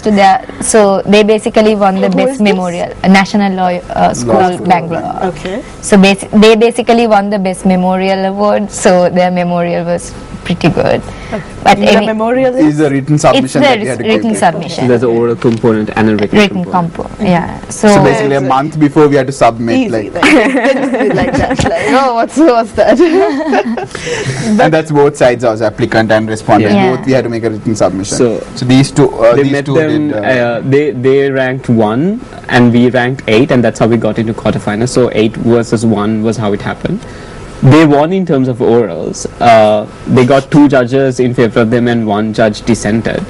to so they basically won the best memorial, National Law School, Bangalore. Okay. So they basically won the best memorial award. So their memorial was pretty good. But the memorial is a written submission. It's the written submission. So there's an oral component and a written component. Yeah. So basically, a month before we had to submit. Easy, like that. Like, oh, what's that? And that's both sides, as applicant and respondent. Yeah. Both we had to make a written submission. So these two, they these met two them. did. They ranked 1 and we ranked 8, and that's how we got into quarterfinals. So 8 versus 1 was how it happened. They won in terms of orals. They got 2 judges in favor of them and 1 judge dissented.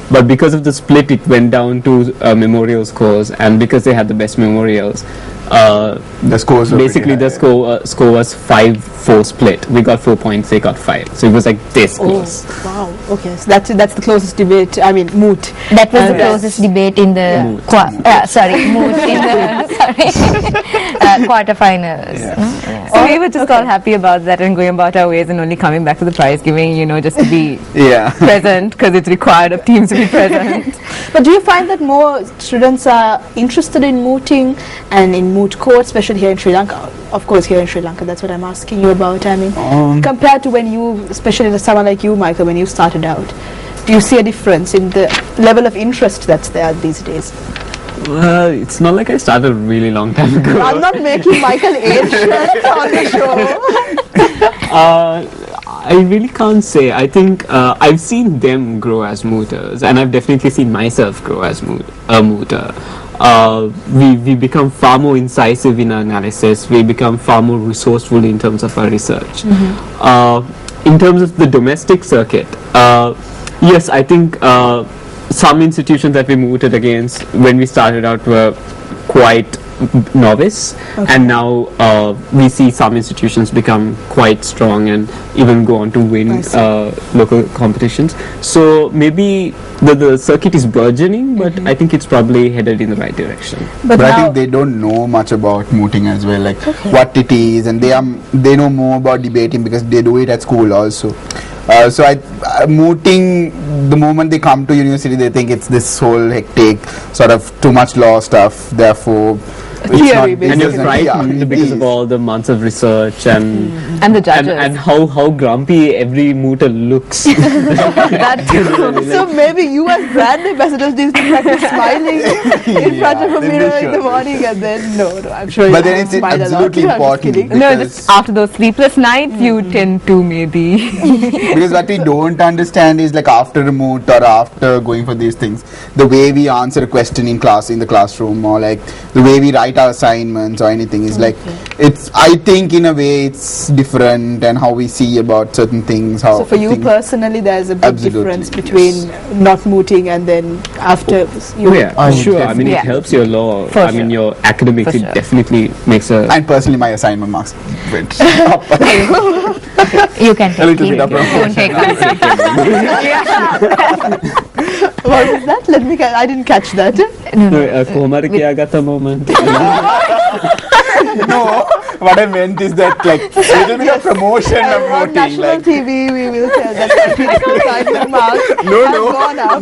But because of the split, it went down to memorial scores, and because they had the best memorials, the scores were basically the score was 5-4 split. We got 4 points, they got 5. So it was like this close. Wow. Okay, so that's the closest debate. I mean, moot. That was the closest debate in the moot in the quarterfinals. Yeah. So we were just all happy about that and going about our ways and only coming back to the prize giving, just to be present, because it's required of teams to be present. But do you find that more students are interested in mooting and in moot court, especially here in Sri Lanka? Of course, here in Sri Lanka, that's what I'm asking you about. I mean, compared to when you, especially someone like you, Michael, when you started out, do you see a difference in the level of interest that's there these days? Well, it's not like I started a really long time ago. I'm not making Michael age shirt on the show. I really can't say. I think I've seen them grow as mooters, and I've definitely seen myself grow as a mooter. We become far more incisive in our analysis. We become far more resourceful in terms of our research. In terms of the domestic circuit, yes, I think some institutions that we mooted against when we started out were quite novice, and now we see some institutions become quite strong and even go on to win local competitions. So maybe the circuit is burgeoning, but I think it's probably headed in the right direction. But I think they don't know much about mooting as well, like what it is, and they know more about debating because they do it at school also. So mooting, the moment they come to university, they think it's this whole hectic, sort of too much law stuff, therefore theory, and you're frightened because of all the months of research and the judges and how grumpy every mooter looks. So maybe you as brand ambassadors need to practice smiling in front of a mirror in the morning, and then no, I'm sure. But then it's absolutely important. No, just after those sleepless nights, you tend to maybe. Because what we don't understand is, like, after a moot or after going for these things, the way we answer a question in the classroom, or like the way we write our assignments or anything is like, I think in a way it's different, and how we see about certain things. So for you personally, there's a big difference between not mooting and then after. Sure. I mean, it helps your law. Your academics. It definitely makes a. And personally, my assignment marks went up. You can take it. Don't take What was that? I didn't catch that. moment. No, what I meant is that, like, a little bit of promotion of on voting. national TV, we will tell that assignment marks have gone up.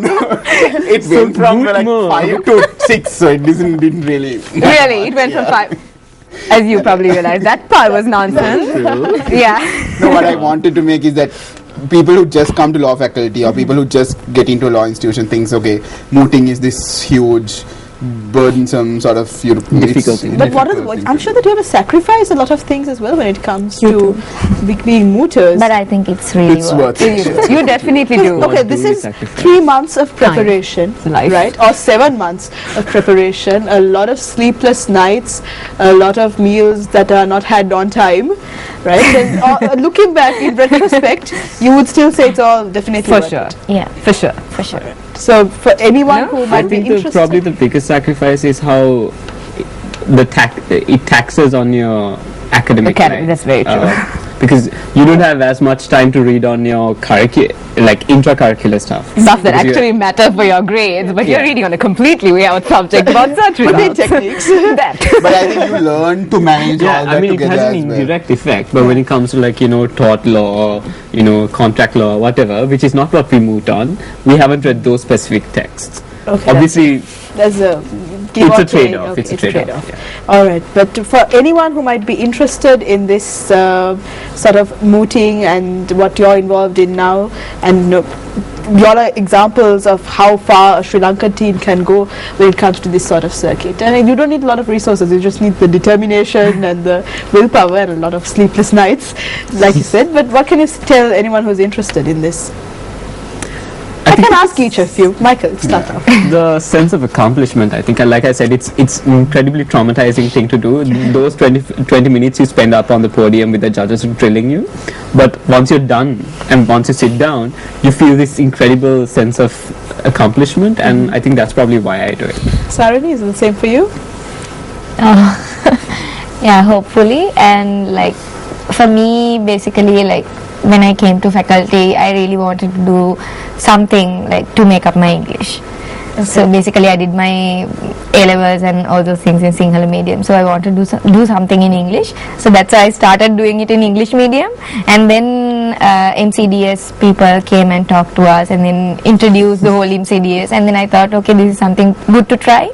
It went from like 5 to 6, so it didn't really. Really, it went from 5. As you probably realize, that part was nonsense. No, what I wanted to make is that people who just come to law faculty or people who just get into a law institution thinks, okay, mooting is this huge, burdensome sort of difficult thing. But I'm sure that you have to sacrifice a lot of things as well when it comes to being mooters. But I think it's really worth it. You definitely do. Okay, this is 3 months of preparation, right? Or 7 months of preparation, a lot of sleepless nights, a lot of meals that are not had on time, right? And looking back in retrospect, you would still say it's all definitely for worth sure. it. Yeah, for sure. So for anyone who might be I think interested, probably the biggest sacrifice is how it taxes on your academic life. That's very true. Because you don't have as much time to read on your intracurricular stuff. Stuff that actually matters for your grades, but you're reading on a completely way out subject about surgery techniques. But I think you learn to manage all that it together has an as well. indirect effect, but when it comes to tort law or contract law or whatever, which is not what we moot on, we haven't read those specific texts. Okay. Obviously, There's a give it's or a trade-off. take. It's a trade-off. Yeah. All right, but for anyone who might be interested in this sort of mooting and what you're involved in now, and your examples of how far a Sri Lankan team can go when it comes to this sort of circuit. And you don't need a lot of resources, you just need the determination and the willpower and a lot of sleepless nights, like you said. But what can you tell anyone who's interested in this? I can ask each of you. Michael, start off. The sense of accomplishment, I think, and like I said, it's incredibly traumatizing thing to do. Those 20 minutes you spend up on the podium with the judges drilling you, but once you're done and once you sit down, you feel this incredible sense of accomplishment, and I think that's probably why I do it. Sarani, is it the same for you? Yeah, hopefully. And like for me, basically, like when I came to faculty, I really wanted to do something like to make up my English. Okay. So basically I did my A-levels and all those things in Sinhala medium, so I wanted to do something in English, so that's why I started doing it in English medium. And then MCDS people came and talked to us and then introduced the whole MCDS, and then I thought, okay, this is something good to try.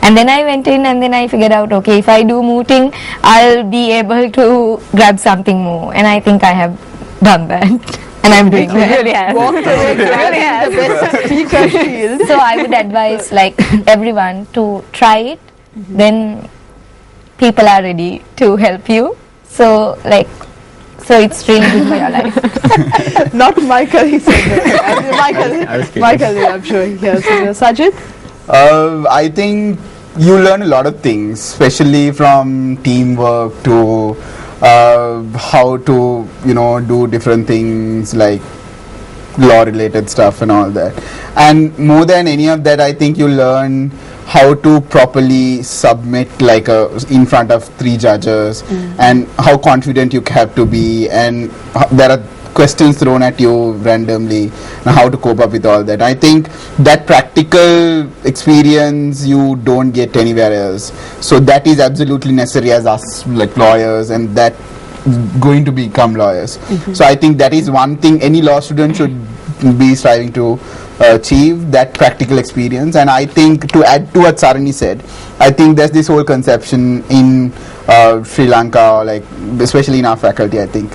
And then I went in and then I figured out, okay, if I do mooting, I'll be able to grab something more, and I think I have done that. And I'm doing that. Really has. Walked away grabbing the best speaker shield. So I would advise like everyone to try it. Then people are ready to help you. So it's really good for your life. Not Michael, he said that. Michael, I'm sure he has. Sajid? I think you learn a lot of things, especially from teamwork to how to do different things like law related stuff and all that. And more than any of that, I think you learn how to properly submit in front of 3 judges, and how confident you have to be, and there are questions thrown at you randomly, and how to cope up with all that. I think that practical experience you don't get anywhere else, so that is absolutely necessary as us like lawyers, and that going to become lawyers. So I think that is one thing any law student should be striving to achieve, that practical experience. And I think to add to what Sarani said, I think there's this whole conception in Sri Lanka, like especially in our faculty, I think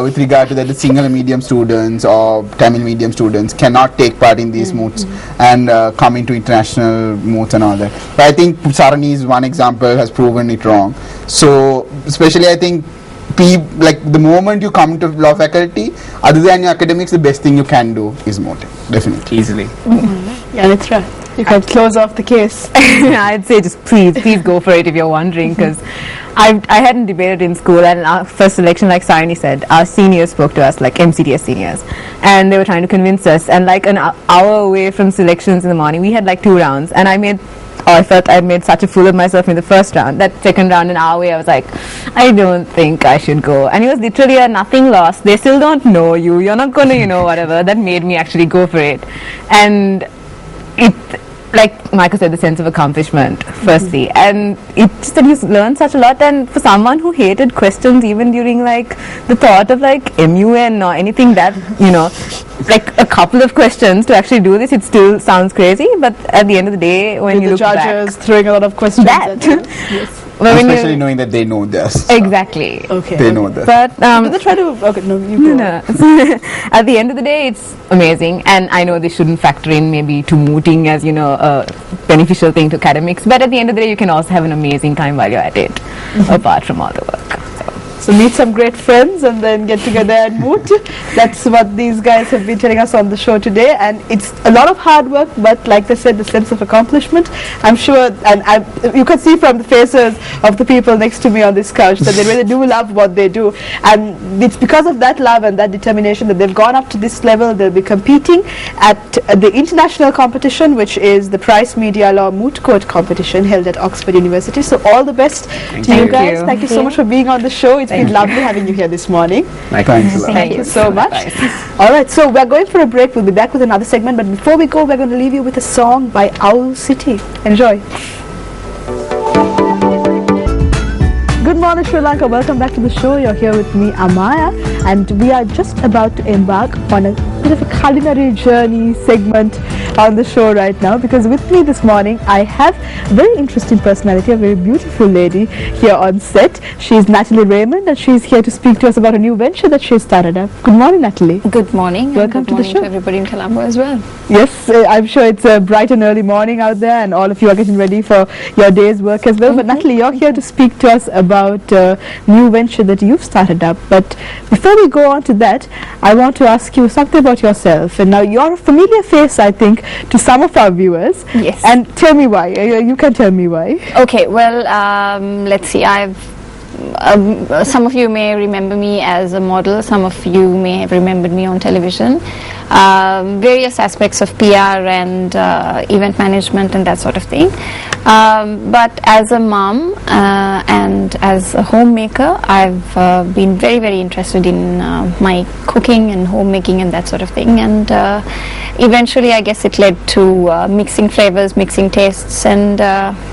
with regard to that the Sinhala medium students or Tamil medium students cannot take part in these moots and come into international moots and all that. But I think Sarani's one example has proven it wrong. So especially I think the moment you come to law faculty, other than your academics, the best thing you can do is mooting, definitely. Easily. Yeah, that's right. You can close off the case. I'd say just please go for it if you're wondering, because I hadn't debated in school, and our first selection, like Sarani said, our seniors spoke to us, like MCDS seniors, and they were trying to convince us, and like an hour away from selections in the morning, we had like 2 rounds, and I felt I made such a fool of myself in the first round. That second round, an hour away, I was like, I don't think I should go. And it was literally a nothing lost. They still don't know you. You're not going to, whatever. That made me actually go for it. And it, like Michael said, the sense of accomplishment, firstly. And it's that you learn such a lot. And for someone who hated questions, even during like the thought of like MUN or anything that, like a couple of questions to actually do this, it still sounds crazy. But at the end of the day, when you look back, the judges throwing a lot of questions at you. Yes. Especially knowing that they know this. Exactly. Okay. They know this. But did they try to? Okay, no, you go. No. At the end of the day, it's amazing, and I know they shouldn't factor in maybe to mooting as a beneficial thing to academics. But at the end of the day, you can also have an amazing time while you're at it, apart from all the work. So meet some great friends and then get together and moot. That's what these guys have been telling us on the show today, and it's a lot of hard work, but like they said, the sense of accomplishment, I'm sure, and you can see from the faces of the people next to me on this couch that they really do love what they do, and it's because of that love and that determination that they've gone up to this level. They'll be competing at the international competition, which is the Price Media Law Moot Court competition held at Oxford University. So all the best to you guys. Thank you so much for being on the show. It's been lovely having you here this morning. Thanks a lot. Thank you so much. All right, so we're going for a break. We'll be back with another segment, but before we go, we're going to leave you with a song by Owl City. Enjoy. Good morning, Sri Lanka. Welcome back to the show. You're here with me, Amaya, and we are just about to embark on a bit of a culinary journey segment on the show right now, because with me this morning I have a very interesting personality, a very beautiful lady here on set. She's Natalie Raymond, and she's here to speak to us about a new venture that she started up. Good morning, Natalie. Good morning. Welcome and to good the morning show. to everybody in Colombo as well. Yes, I'm sure it's a bright and early morning out there, and all of you are getting ready for your day's work as well. But Natalie, you're here to speak to us about a new venture that you've started up. But before we go on to that, I want to ask you something about yourself. And now you're a familiar face, I think, to some of our viewers. Yes. And tell me why. You can tell me why. Okay, well, let's see. Some of you may remember me as a model. Some of you may have remembered me on television. Various aspects of PR and event management and that sort of thing. But as a mom and as a homemaker, I've been very, very interested in my cooking and homemaking and that sort of thing. And eventually, I guess it led to mixing flavors, mixing tastes, and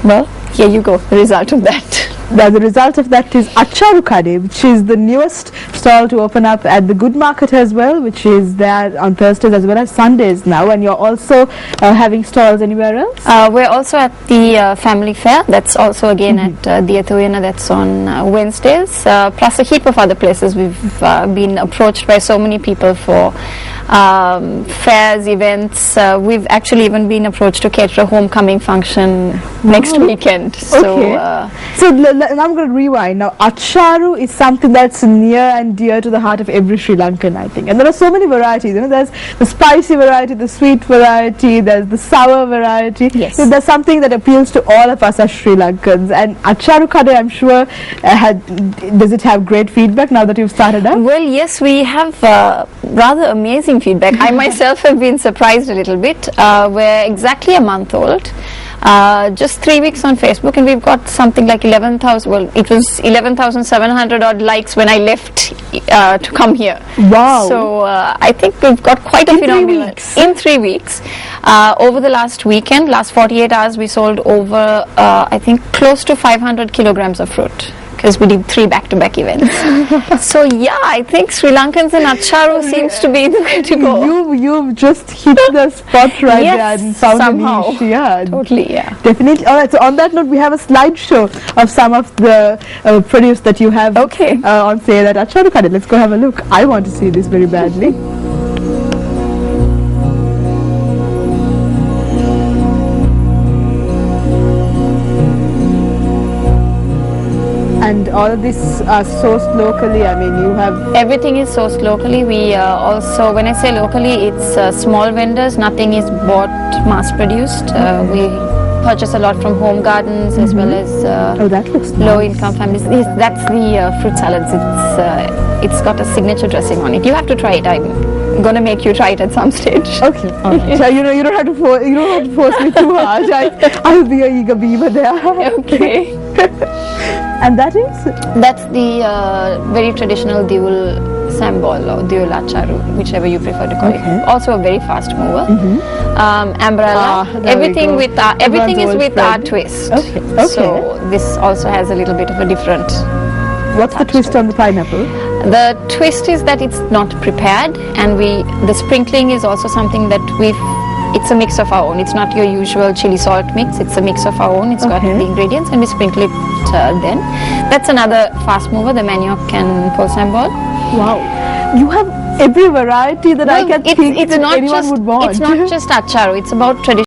well, here you go, the result of that. Now, the result of that is Acharu Kade, which is the newest stall to open up at the Good Market as well, which is there on Thursdays as well as Sundays now. And you're also having stalls anywhere else? We're also at the Family Fair. That's also again at the Ethiopiana. That's on Wednesdays. Plus a heap of other places. We've been approached by so many people for fairs, events. We've actually even been approached to cater a homecoming function next weekend. So now I'm going to rewind. Now, Acharu is something that's near and dear to the heart of every Sri Lankan, I think. And there are so many varieties. You know, there's the spicy variety, the sweet variety, there's the sour variety. Yes. So there's something that appeals to all of us as Sri Lankans. And Acharu Kade, I'm sure, does it have great feedback now that you've started up? Well, yes, we have rather amazing feedback. I myself have been surprised a little bit. We're exactly a month old. Just 3 weeks on Facebook, and we've got something like 11,000. Well, it was 11,700 odd likes when I left to come here. Wow! So I think we've got quite a phenomenal. In 3 weeks, over the last weekend, last 48 hours, we sold over I think close to 500 kilograms of fruit. Because we did 3 back-to-back events. So yeah, I think Sri Lankans and Acharu seems to be the way to go. You've just hit the spot right Yes, there and found somehow. a niche. Yeah, Totally, yeah. definitely. All right. So on that note, we have a slideshow of some of the produce that you have Okay. on sale at Acharu Kade. Let's go have a look. I want to see this very badly. And all of this are sourced locally. I mean, you have... Everything is sourced locally. We also, when I say locally, it's small vendors. Nothing is bought, mass-produced. We purchase a lot from home gardens as well as oh, that looks nice. low-income families. That's the fruit salads. It's got a signature dressing on it. You have to try it. I'm gonna make you try it at some stage. Okay, all right. So you don't have to force me too hard. I'll be a eager beaver there. Okay. And that is? That's the very traditional Diul Sambol or Diul Acharu, whichever you prefer to call it. Also a very fast mover. Umbrella. Everything with everything is with our twist. Okay. So this also has a little bit of a different. What's the twist on the pineapple? The twist is that it's not prepared, and the sprinkling is also something that it's a mix of our own. It's not your usual chili salt mix. It's a mix of our own. It's got the ingredients, and we sprinkle it then. That's another fast mover, the manioc and polsambol. Wow. You have every variety that I can think it's that not anyone just, would want. It's not just acharu. It's about tradition.